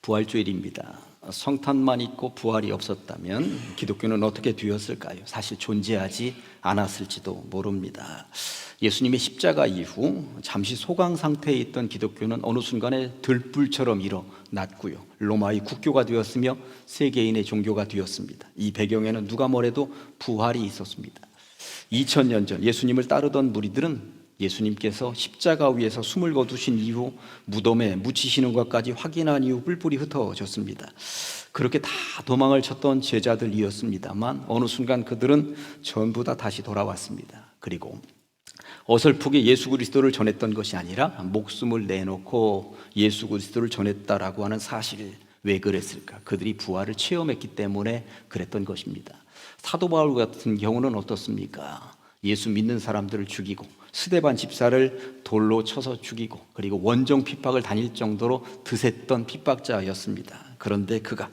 부활주일입니다. 성탄만 있고 부활이 없었다면 기독교는 어떻게 되었을까요? 사실 존재하지 않았을지도 모릅니다. 예수님의 십자가 이후 잠시 소강 상태에 있던 기독교는 어느 순간에 들불처럼 일어났고요. 로마의 국교가 되었으며 세계인의 종교가 되었습니다. 이 배경에는 누가 뭐래도 부활이 있었습니다. 2000년 전 예수님을 따르던 무리들은 예수님께서 십자가 위에서 숨을 거두신 이후 무덤에 묻히시는 것까지 확인한 이후 뿔뿔이 흩어졌습니다. 그렇게 다 도망을 쳤던 제자들이었습니다만 어느 순간 그들은 전부 다 다시 돌아왔습니다. 그리고 어설프게 예수 그리스도를 전했던 것이 아니라 목숨을 내놓고 예수 그리스도를 전했다라고 하는 사실, 왜 그랬을까? 그들이 부활을 체험했기 때문에 그랬던 것입니다. 사도 바울 같은 경우는 어떻습니까? 예수 믿는 사람들을 죽이고 스데반 집사를 돌로 쳐서 죽이고 그리고 원정 핍박을 다닐 정도로 드셌던 핍박자였습니다. 그런데 그가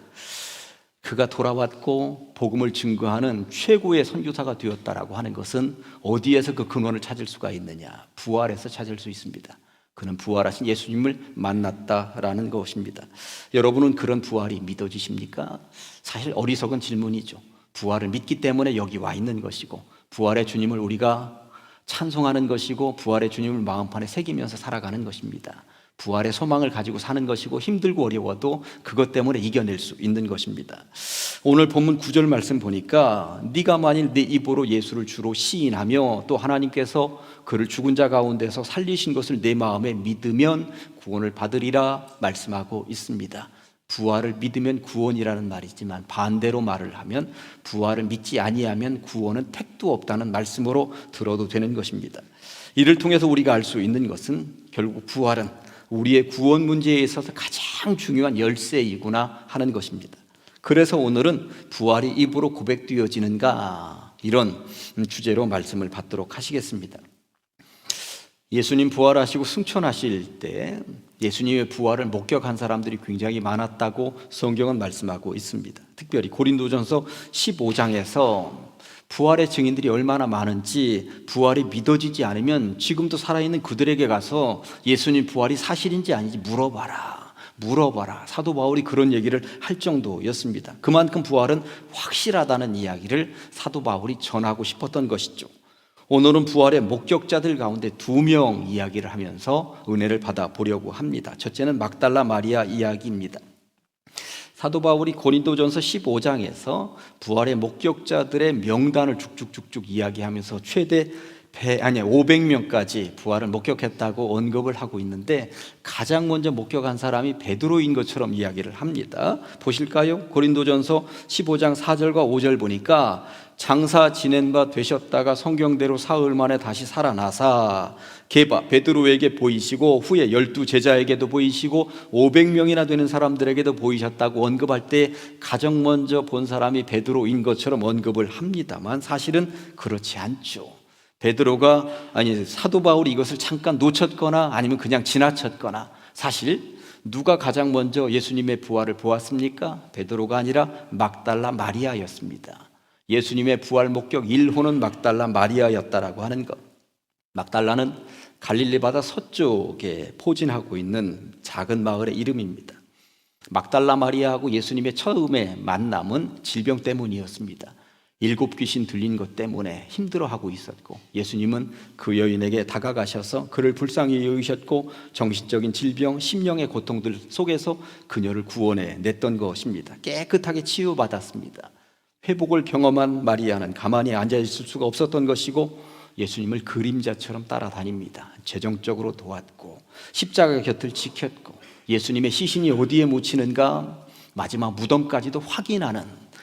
돌아왔고 복음을 증거하는 최고의 선교사가 되었다라고 하는 것은 어디에서 그 근원을 찾을 수가 있느냐? 부활에서 찾을 수 있습니다. 그는 부활하신 예수님을 만났다라는 것입니다. 여러분은 그런 부활이 믿어지십니까? 사실 어리석은 질문이죠. 부활을 믿기 때문에 여기 와 있는 것이고 부활의 주님을 우리가 찬송하는 것이고 부활의 주님을 마음판에 새기면서 살아가는 것입니다. 부활의 소망을 가지고 사는 것이고 힘들고 어려워도 그것 때문에 이겨낼 수 있는 것입니다. 오늘 본문 9절 말씀 보니까 네가 만일 내 입으로 예수를 주로 시인하며 또 하나님께서 그를 죽은 자 가운데서 살리신 것을 내 마음에 믿으면 구원을 받으리라 말씀하고 있습니다. 부활을 믿으면 구원이라는 말이지만 반대로 말을 하면 부활을 믿지 아니하면 구원은 택도 없다는 말씀으로 들어도 되는 것입니다. 이를 통해서 우리가 알 수 있는 것은 결국 부활은 우리의 구원 문제에 있어서 가장 중요한 열쇠이구나 하는 것입니다. 그래서 오늘은 부활이 입으로 고백되어지는가 이런 주제로 말씀을 받도록 하시겠습니다. 예수님 부활하시고 승천하실 때 예수님의 부활을 목격한 사람들이 굉장히 많았다고 성경은 말씀하고 있습니다. 특별히 고린도전서 15장에서 부활의 증인들이 얼마나 많은지 부활이 믿어지지 않으면 지금도 살아있는 그들에게 가서 예수님 부활이 사실인지 아닌지 물어봐라. 사도 바울이 그런 얘기를 할 정도였습니다. 그만큼 부활은 확실하다는 이야기를 사도 바울이 전하고 싶었던 것이죠. 오늘은 부활의 목격자들 가운데 2명 이야기를 하면서 은혜를 받아보려고 합니다. 첫째는 막달라 마리아 이야기입니다. 사도 바울이 고린도전서 15장에서 부활의 목격자들의 명단을 쭉쭉쭉쭉 이야기하면서 최대 500명까지 부활을 목격했다고 언급을 하고 있는데 가장 먼저 목격한 사람이 베드로인 것처럼 이야기를 합니다. 보실까요? 고린도전서 15장 4절과 5절 보니까 장사 지낸 바 되셨다가 성경대로 사흘 만에 다시 살아나사 게바 베드로에게 보이시고 후에 12 제자에게도 보이시고 500명이나 되는 사람들에게도 보이셨다고 언급할 때 가장 먼저 본 사람이 베드로인 것처럼 언급을 합니다만 사실은 그렇지 않죠. 사도 바울이 이것을 잠깐 놓쳤거나 아니면 그냥 지나쳤거나 사실 누가 가장 먼저 예수님의 부활을 보았습니까? 베드로가 아니라 막달라 마리아였습니다. 예수님의 부활 목격 1호는 막달라 마리아였다라고 하는 것. 막달라는 갈릴리 바다 서쪽에 포진하고 있는 작은 마을의 이름입니다. 막달라 마리아하고 예수님의 처음의 만남은 질병 때문이었습니다. 7 귀신 들린 것 때문에 힘들어하고 있었고 예수님은 그 여인에게 다가가셔서 그를 불쌍히 여기셨고 정신적인 질병, 심령의 고통들 속에서 그녀를 구원해 냈던 것입니다. 깨끗하게 치유받았습니다. 회복을 경험한 마리아는 가만히 앉아있을 수가 없었던 것이고 예수님을 그림자처럼 따라다닙니다. 재정적으로 도왔고 십자가 곁을 지켰고 예수님의 시신이 어디에 묻히는가 마지막 무덤까지도 확인하는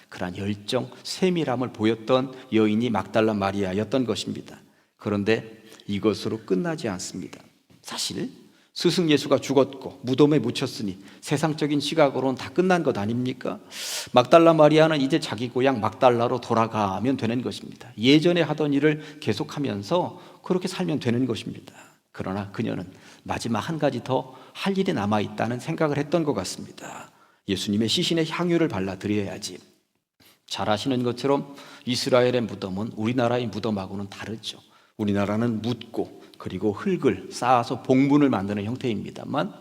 그러한 열정, 세밀함을 보였던 여인이 막달라 마리아였던 것입니다. 그런데 이것으로 끝나지 않습니다. 사실 스승 예수가 죽었고 무덤에 묻혔으니 세상적인 시각으로는 다 끝난 것 아닙니까? 막달라 마리아는 이제 자기 고향 막달라로 돌아가면 되는 것입니다. 예전에 하던 일을 계속하면서 그렇게 살면 되는 것입니다. 그러나 그녀는 마지막 한 가지 더 할 일이 남아있다는 생각을 했던 것 같습니다. 예수님의 시신에 향유를 발라드려야지. 잘 아시는 것처럼 이스라엘의 무덤은 우리나라의 무덤하고는 다르죠. 우리나라는 묻고 그리고 흙을 쌓아서 봉분을 만드는 형태입니다만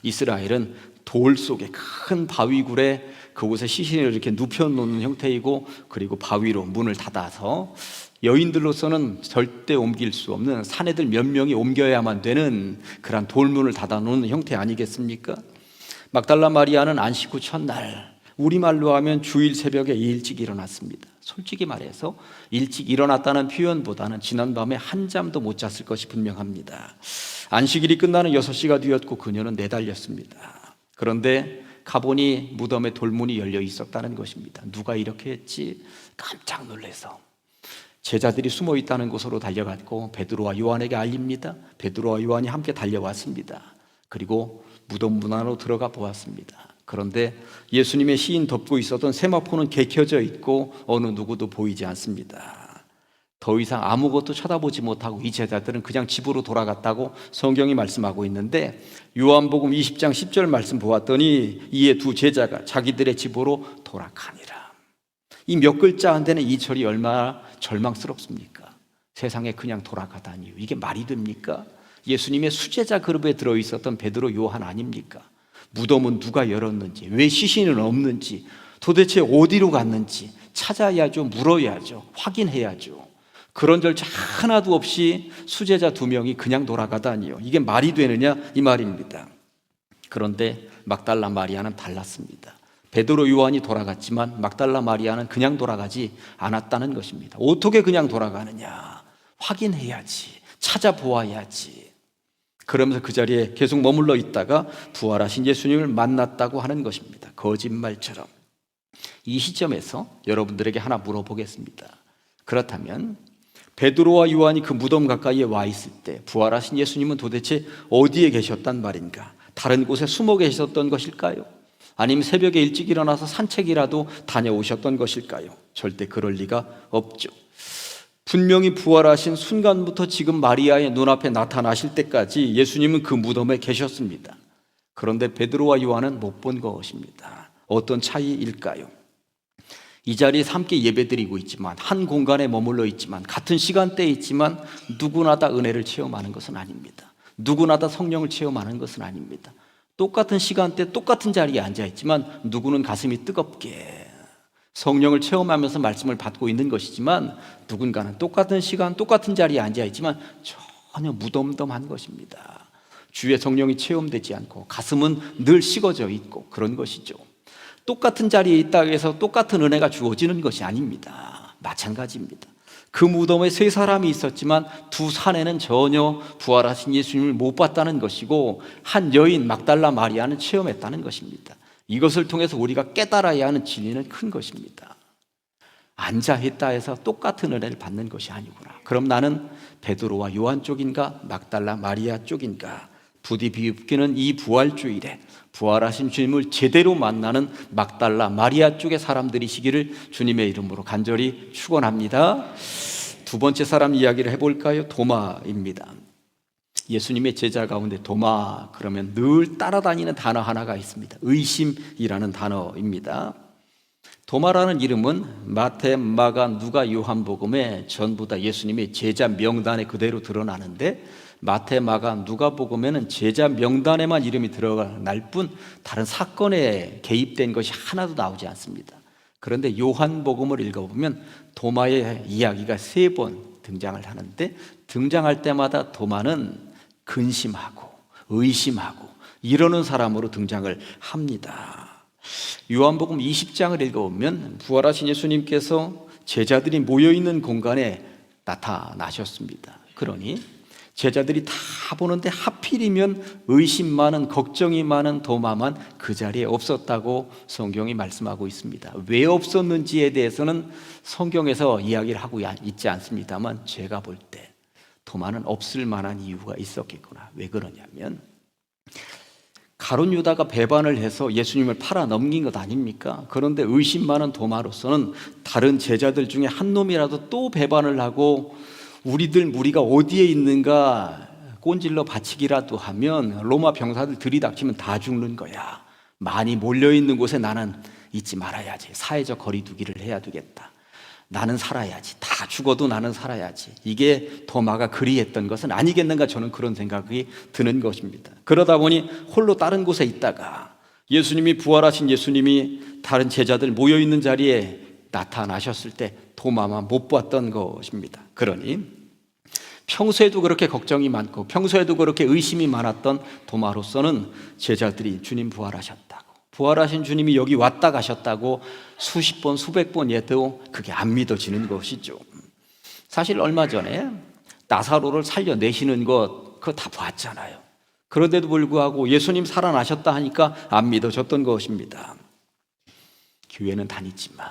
이스라엘은 돌 속에 큰 바위굴에 그곳에 시신을 이렇게 눕혀놓는 형태이고, 그리고 바위로 문을 닫아서 여인들로서는 절대 옮길 수 없는, 사내들 몇 명이 옮겨야만 되는 그런 돌문을 닫아놓는 형태 아니겠습니까? 막달라 마리아는 안식 후 첫날, 우리말로 하면 주일 새벽에 일찍 일어났습니다. 솔직히 말해서 일찍 일어났다는 표현보다는 지난밤에 한 잠도 못 잤을 것이 분명합니다. 안식일이 끝나는 6시가 되었고 그녀는 내달렸습니다. 그런데 가보니 무덤에 돌문이 열려 있었다는 것입니다. 누가 이렇게 했지? 깜짝 놀라서 제자들이 숨어 있다는 곳으로 달려갔고 베드로와 요한에게 알립니다. 베드로와 요한이 함께 달려왔습니다. 그리고 무덤 문 안으로 들어가 보았습니다. 그런데 예수님의 시인 덮고 있었던 세마포는 개켜져 있고 어느 누구도 보이지 않습니다. 더 이상 아무것도 쳐다보지 못하고 이 제자들은 그냥 집으로 돌아갔다고 성경이 말씀하고 있는데, 요한복음 20장 10절 말씀 보았더니 이에 두 제자가 자기들의 집으로 돌아가니라. 이 몇 글자 안 되는 이 절이 얼마나 절망스럽습니까? 세상에 그냥 돌아가다니요. 이게 말이 됩니까? 예수님의 수제자 그룹에 들어있었던 베드로, 요한 아닙니까? 무덤은 누가 열었는지, 왜 시신은 없는지, 도대체 어디로 갔는지 찾아야죠. 물어야죠. 확인해야죠. 그런 절차 하나도 없이 수제자 2명이 그냥 돌아가다니요. 이게 말이 되느냐 이 말입니다. 그런데 막달라 마리아는 달랐습니다. 베드로, 요한이 돌아갔지만 막달라 마리아는 그냥 돌아가지 않았다는 것입니다. 어떻게 그냥 돌아가느냐? 확인해야지. 찾아보아야지. 그러면서 그 자리에 계속 머물러 있다가 부활하신 예수님을 만났다고 하는 것입니다. 거짓말처럼. 이 시점에서 여러분들에게 하나 물어보겠습니다. 그렇다면 베드로와 요한이 그 무덤 가까이에 와 있을 때 부활하신 예수님은 도대체 어디에 계셨단 말인가? 다른 곳에 숨어 계셨던 것일까요? 아니면 새벽에 일찍 일어나서 산책이라도 다녀오셨던 것일까요? 절대 그럴 리가 없죠. 분명히 부활하신 순간부터 지금 마리아의 눈앞에 나타나실 때까지 예수님은 그 무덤에 계셨습니다. 그런데 베드로와 요한은 못 본 것입니다. 어떤 차이일까요? 이 자리에서 함께 예배드리고 있지만, 한 공간에 머물러 있지만, 같은 시간대에 있지만 누구나 다 은혜를 체험하는 것은 아닙니다. 누구나 다 성령을 체험하는 것은 아닙니다. 똑같은 시간대 똑같은 자리에 앉아있지만 누구는 가슴이 뜨겁게 성령을 체험하면서 말씀을 받고 있는 것이지만, 누군가는 똑같은 시간 똑같은 자리에 앉아있지만 전혀 무덤덤한 것입니다. 주의 성령이 체험되지 않고 가슴은 늘 식어져 있고 그런 것이죠. 똑같은 자리에 있다고 해서 똑같은 은혜가 주어지는 것이 아닙니다. 마찬가지입니다. 그 무덤에 3사람이 있었지만 2 사내는 전혀 부활하신 예수님을 못 봤다는 것이고, 한 여인 막달라 마리아는 체험했다는 것입니다. 이것을 통해서 우리가 깨달아야 하는 진리는 큰 것입니다. 앉아있다 해서 똑같은 은혜를 받는 것이 아니구나. 그럼 나는 베드로와 요한 쪽인가 막달라 마리아 쪽인가? 부디 비읍기는 이 부활주일에 부활하신 주님을 제대로 만나는 막달라 마리아 쪽의 사람들이시기를 주님의 이름으로 간절히 축원합니다. 2번째 사람 이야기를 해볼까요? 도마입니다. 예수님의 제자 가운데 도마 그러면 늘 따라다니는 단어 하나가 있습니다. 의심이라는 단어입니다. 도마라는 이름은 마태, 마가, 누가, 요한복음에 전부 다 예수님의 제자 명단에 그대로 드러나는데, 마태, 마가, 누가복음에는 제자 명단에만 이름이 들어갈 뿐 다른 사건에 개입된 것이 하나도 나오지 않습니다. 그런데 요한복음을 읽어보면 도마의 이야기가 3번 등장을 하는데, 등장할 때마다 도마는 근심하고 의심하고 이러는 사람으로 등장을 합니다. 요한복음 20장을 읽어보면 부활하신 예수님께서 제자들이 모여있는 공간에 나타나셨습니다. 그러니 제자들이 다 보는데 하필이면 의심 많은, 걱정이 많은 도마만 그 자리에 없었다고 성경이 말씀하고 있습니다. 왜 없었는지에 대해서는 성경에서 이야기를 하고 있지 않습니다만, 제가 볼 때 도마는 없을 만한 이유가 있었겠구나. 왜 그러냐면, 가룟 유다가 배반을 해서 예수님을 팔아 넘긴 것 아닙니까? 그런데 의심 많은 도마로서는 다른 제자들 중에 한 놈이라도 또 배반을 하고 우리들 무리가 어디에 있는가 꼰질러 바치기라도 하면 로마 병사들 들이닥치면 다 죽는 거야. 많이 몰려있는 곳에 나는 있지 말아야지. 사회적 거리 두기를 해야 되겠다. 나는 살아야지. 다 죽어도 나는 살아야지. 이게 도마가 그리했던 것은 아니겠는가, 저는 그런 생각이 드는 것입니다. 그러다 보니 홀로 다른 곳에 있다가 예수님이, 부활하신 예수님이 다른 제자들 모여있는 자리에 나타나셨을 때 도마만 못 봤던 것입니다. 그러니 평소에도 그렇게 걱정이 많고 평소에도 그렇게 의심이 많았던 도마로서는 제자들이 주님 부활하셨다고, 부활하신 주님이 여기 왔다 가셨다고 수십 번 수백 번 얘도 그게 안 믿어지는 것이죠. 사실 얼마 전에 나사로를 살려내시는 것 그거 다 봤잖아요. 그런데도 불구하고 예수님 살아나셨다 하니까 안 믿어졌던 것입니다. 교회는 다니지만,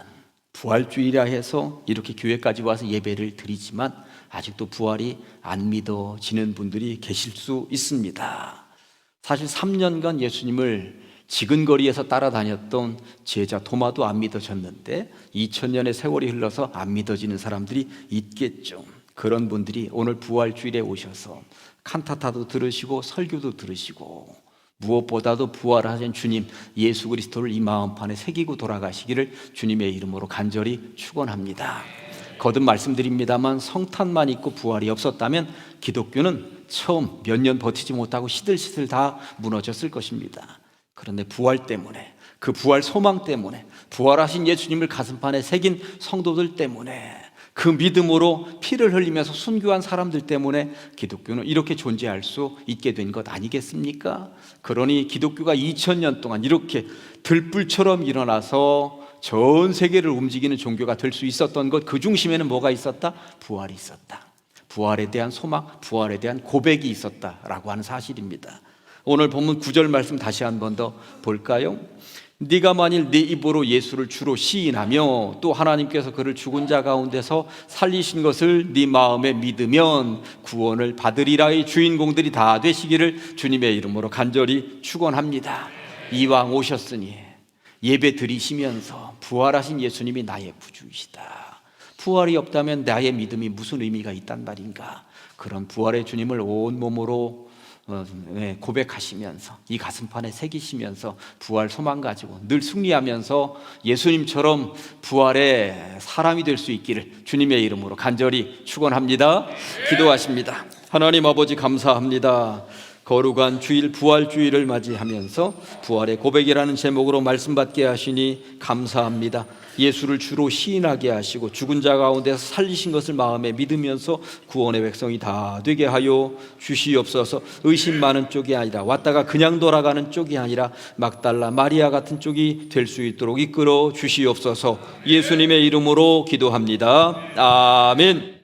부활주의라 해서 이렇게 교회까지 와서 예배를 드리지만 아직도 부활이 안 믿어지는 분들이 계실 수 있습니다. 사실 3년간 예수님을 지근거리에서 따라다녔던 제자 도마도 안 믿어졌는데 2000년의 세월이 흘러서 안 믿어지는 사람들이 있겠죠. 그런 분들이 오늘 부활주일에 오셔서 칸타타도 들으시고 설교도 들으시고 무엇보다도 부활하신 주님 예수 그리스도를 이 마음판에 새기고 돌아가시기를 주님의 이름으로 간절히 축원합니다. 거듭 말씀드립니다만 성탄만 있고 부활이 없었다면 기독교는 처음 몇 년 버티지 못하고 시들시들 다 무너졌을 것입니다. 그런데 부활 때문에, 그 부활 소망 때문에, 부활하신 예수님을 가슴판에 새긴 성도들 때문에, 그 믿음으로 피를 흘리면서 순교한 사람들 때문에 기독교는 이렇게 존재할 수 있게 된 것 아니겠습니까? 그러니 기독교가 2000년 동안 이렇게 들불처럼 일어나서 전 세계를 움직이는 종교가 될 수 있었던 것, 그 중심에는 뭐가 있었다? 부활이 있었다. 부활에 대한 소망, 부활에 대한 고백이 있었다라고 하는 사실입니다. 오늘 본문 9절 말씀 다시 한 번 더 볼까요? 네가 만일 네 입으로 예수를 주로 시인하며 또 하나님께서 그를 죽은 자 가운데서 살리신 것을 네 마음에 믿으면 구원을 받으리라의 주인공들이 다 되시기를 주님의 이름으로 간절히 축원합니다. 이왕 오셨으니 예배 드리시면서 부활하신 예수님이 나의 구주이시다, 부활이 없다면 나의 믿음이 무슨 의미가 있단 말인가, 그런 부활의 주님을 온몸으로 고백하시면서 이 가슴판에 새기시면서 부활 소망 가지고 늘 승리하면서 예수님처럼 부활의 사람이 될 수 있기를 주님의 이름으로 간절히 축원합니다. 기도하십니다. 하나님 아버지, 감사합니다. 거룩한 주일 부활주일을 맞이하면서 부활의 고백이라는 제목으로 말씀 받게 하시니 감사합니다. 예수를 주로 시인하게 하시고 죽은 자 가운데서 살리신 것을 마음에 믿으면서 구원의 백성이 다 되게 하여 주시옵소서. 의심 많은 쪽이 아니라, 왔다가 그냥 돌아가는 쪽이 아니라 막달라 마리아 같은 쪽이 될 수 있도록 이끌어 주시옵소서. 예수님의 이름으로 기도합니다. 아멘.